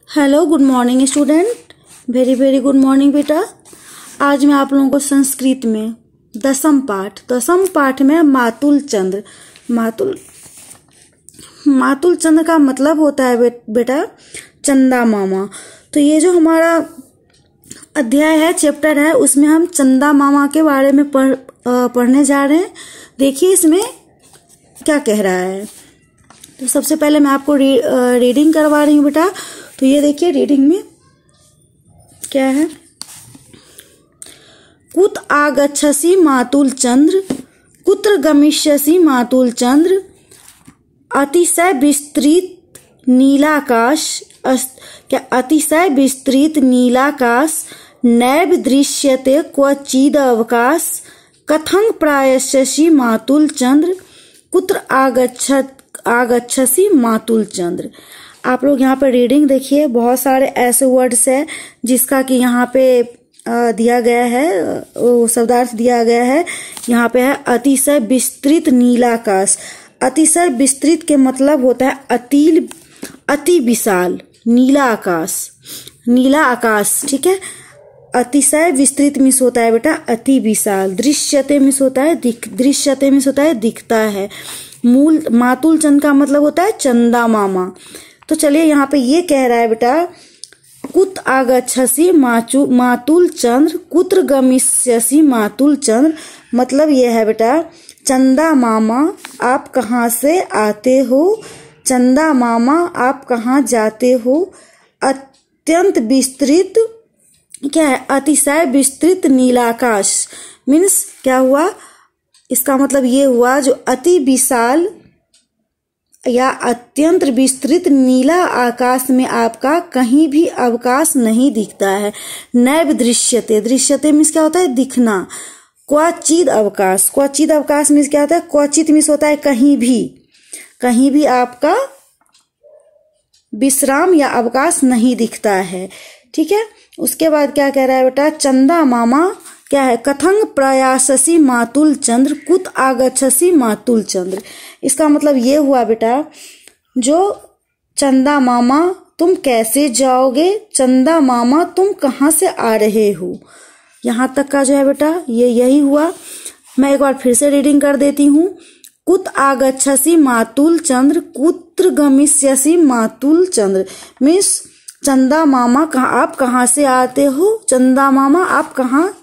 Hello good morning student. Very very good morning बेटा। आज मैं आप लोगों को संस्कृत में दसम पाठ में मातुल चंद्र का मतलब होता है बेटा चंदा मामा। तो ये जो हमारा अध्याय है, चैप्टर है, उसमें हम चंदा मामा के बारे में पढ़ने जा रहे हैं। देखिए इसमें क्या कह रहा है। तो सबसे पहले मैं आपको रीडिंग करवा रही हूँ बेटा। तो ये देखिए रीडिंग में क्या है। कुत आगच्छसि मातुल चंद्र, कुत्र गमिष्यसि मातुल चंद्र, अतिशय विस्तृत नीलाकाश, क्या अतिशय विस्तृत नीलाकाश, नैव दृश्यते क्वचिद अवकाश, कथं प्रायस्यसि मातुल चंद्र, कुत्र आगच्छसि मातुल चंद्र। आप लोग यहाँ पे रीडिंग देखिए, बहुत सारे ऐसे वर्ड्स है जिसका कि यहाँ पे दिया गया है, शब्दार्थ दिया गया है। यहाँ पे है अतिशय विस्तृत नीलाकाश। अतिशय विस्तृत के मतलब होता है अति विशाल नीला आकाश, ठीक है। अतिशय विस्तृत मिस होता है बेटा अति विशाल। दृश्यते मिस होता है दिखता है। मूल मातुल चंद का मतलब होता है चंदा मामा। तो चलिए यहाँ पे ये कह रहा है बेटा, कुत आगच्छसि मातुल चंद्र, कुत्र गमिष्यसि मातुल चंद्र। मतलब ये है बेटा, चंदा मामा आप कहाँ से आते हो, चंदा मामा आप कहाँ जाते हो। अत्यंत विस्तृत क्या है, अतिशय विस्तृत नीलाकाश मीन्स क्या हुआ, इसका मतलब ये हुआ जो अति विशाल या अत्यंत विस्तृत नीला आकाश में आपका कहीं भी अवकाश नहीं दिखता है। नैव दृश्यते मीन्स क्या होता है, दिखना। क्वचिद अवकाश मीन्स क्या होता है, क्वचित मीन्स होता है कहीं भी आपका विश्राम या अवकाश नहीं दिखता है, ठीक है। उसके बाद क्या कह रहा है बेटा, चंदा मामा क्या है, कथं प्रयाससि मातुल चंद्र, कुत आगच्छसि मातुल चंद्र। इसका मतलब ये हुआ बेटा, जो चंदा मामा तुम कैसे जाओगे, चंदा मामा तुम कहाँ से आ रहे हो। यहाँ तक का जो है बेटा ये यही हुआ। मैं एक बार फिर से रीडिंग कर देती हूँ। कुत आगच्छसि मातुल चंद्र, कुत्र गमिष्यसि मातुल चंद्र मीन्स चंदा मामा आप कहाँ से आते हो, चंदा मामा आप कहाँ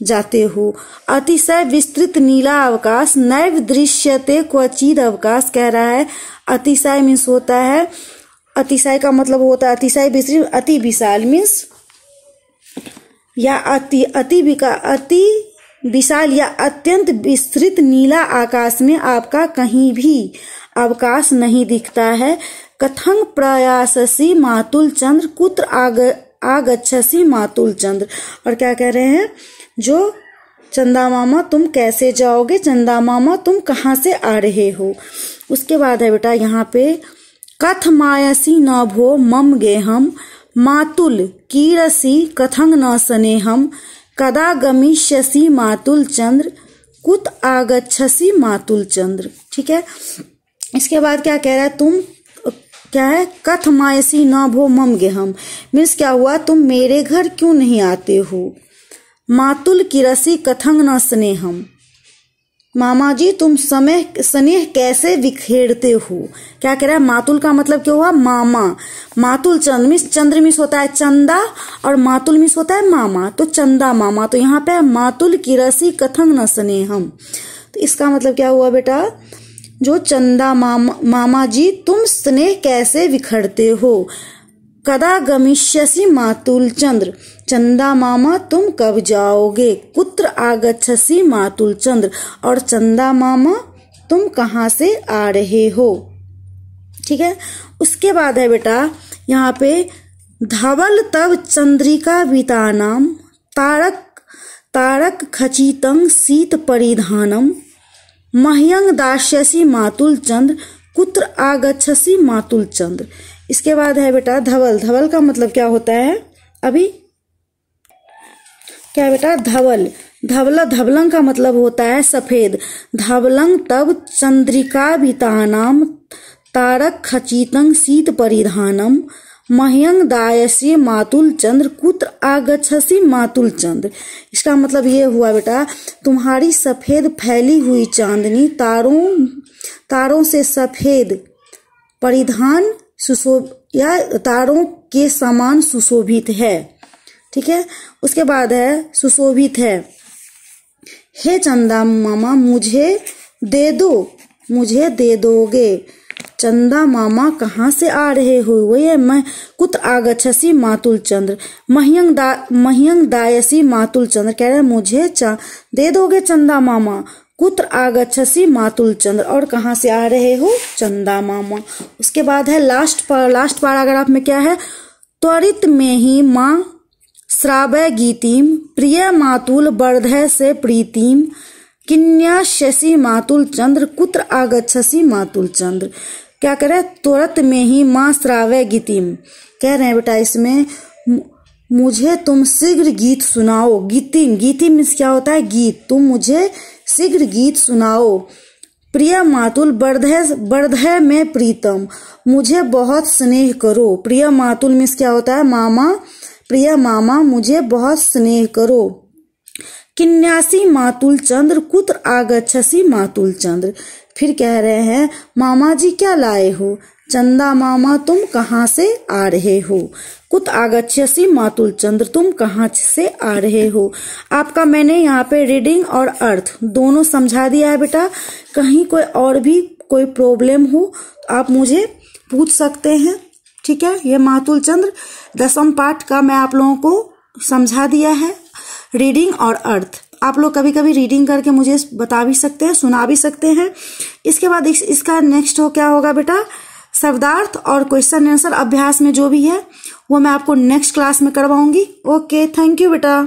जाते हो। अतिशय विस्तृत नीला अवकाश, नैव दृश्यते क्वचिद अवकाश कह रहा है। अतिशय मीन्स होता है, अतिशय का मतलब होता है अतिशय विस्तृत, अति विशाल मीन्स या अति विशाल या अत्यंत विस्तृत नीला आकाश में आपका कहीं भी अवकाश नहीं दिखता है। कथं प्रयाससि मातुल चंद्र, कुत्र आगच्छसि मातुल चंद्र। और क्या कह रहे हैं, जो चंदा मामा तुम कैसे जाओगे, चंदा मामा तुम कहाँ से आ रहे हो। उसके बाद है बेटा यहाँ पे, कथमायसि न भो मम गेहम, मातुल कीरसि कथं न स्नेहम, कदा गमिष्यसि मातुल चंद्र, कुत आगच्छसि मातुल चंद्र, ठीक है। इसके बाद क्या कह रहा है, तुम क्या है, कथमायसि न भो मम गेहम मीन्स क्या हुआ, तुम मेरे घर क्यों नहीं आते हो। मातुल कीरसि कथं न स्नेहम, मामा जी तुम स्नेह कैसे बिखेरते हो। क्या कह रहा है, मातुल का मतलब क्या हुआ, मामा। मातुल चंद्र मिस होता है चंदा और मातुल मिस होता है मामा, तो चंदा मामा। तो यहाँ पे मातुल कीरसि कथं न स्नेहम, तो इसका मतलब क्या हुआ बेटा, जो चंदा मामा जी तुम स्नेह कैसे बिखरते हो। कदा गमिष्यसि मातुल चंद्र, चंदा मामा तुम कब जाओगे। कुत्र आगच्छसि मातुल चंद्र, और चंदा मामा तुम कहाँ से आ रहे हो, ठीक है। उसके बाद है बेटा यहाँ पे, धवल तब चंद्रिका वितानाम, तारक खचितं शीत परिधानम, मह्यं दास्यसि मातुल चंद्र, कुत्र आगच्छसि मातुल चंद्र। इसके बाद है बेटा धवल का मतलब क्या होता है, अभी क्या बेटा, धवलं का मतलब होता है सफेद। धवलं तब चंद्रिका वितानाम, तारक खचितं शीत परिधानम, मह्यं दास्यसि मातुल चंद्र कुत्र आगच्छसि मातुल चंद्र। इसका मतलब ये हुआ बेटा, तुम्हारी सफेद फैली हुई चांदनी तारों से सफेद परिधान या तारों के समान सुशोभित है। ठीक है, उसके बाद है सुशोभित है। हे चंदा मामा मुझे दे दो, मुझे दे दोगे। चंदा मामा कहाँ से आ रहे हो? वही मैं कुत्र आगच्छसि मातुल चंद्र। मह्यं दास्यसि मातुल चंद्र कह रहे मुझे दे दोगे चंदा मामा। कुत्र आगच्छसि मातुल चंद्र, और कहाँ से आ रहे हो? चंदा मामा। उसके बाद है लास्ट पैराग्राफ में क्या है? त्वरित में ही माँ श्रावय गीतिम प्रिय मातुल वर्धय से प्रीतिम किन्यास्यसि मातुल चंद्र कुत्र आगच्छसि मातुल चंद्र। क्या कह रहे हैं? तुरंत में ही माँ श्रावय गीतिम कह रहे हैं बेटा इसमें मुझे तुम शीघ्र गीत सुनाओ। गीतिम मीन्स क्या होता है? गीत। तुम मुझे शीघ्र गीत सुनाओ। प्रिय मातुल वर्धय में प्रीतम, मुझे बहुत स्नेह करो। प्रिय मातुल मीन्स क्या होता है? मामा। प्रिय मामा मुझे बहुत स्नेह करो। किन्यासी मातुल चंद्र कुत्र आगच्छसि मातुल चंद्र। फिर कह रहे हैं मामा जी क्या लाए हो? चंदा मामा तुम कहाँ से आ रहे हो? कुत्र आगच्छसि मातुल चंद्र, तुम कहाँ से आ रहे हो? आपका मैंने यहाँ पे रीडिंग और अर्थ दोनों समझा दिया है बेटा। कहीं कोई और भी कोई प्रॉब्लम हो तो आप मुझे पूछ सकते हैं। ठीक है, ये मातुल चंद्र 10वां पाठ का मैं आप लोगों को समझा दिया है, रीडिंग और अर्थ। आप लोग कभी कभी रीडिंग करके मुझे बता भी सकते हैं, सुना भी सकते हैं। इसके बाद इसका नेक्स्ट क्या होगा बेटा? शब्दार्थ और क्वेश्चन आंसर अभ्यास में जो भी है वो मैं आपको नेक्स्ट क्लास में करवाऊंगी। ओके, थैंक यू बेटा।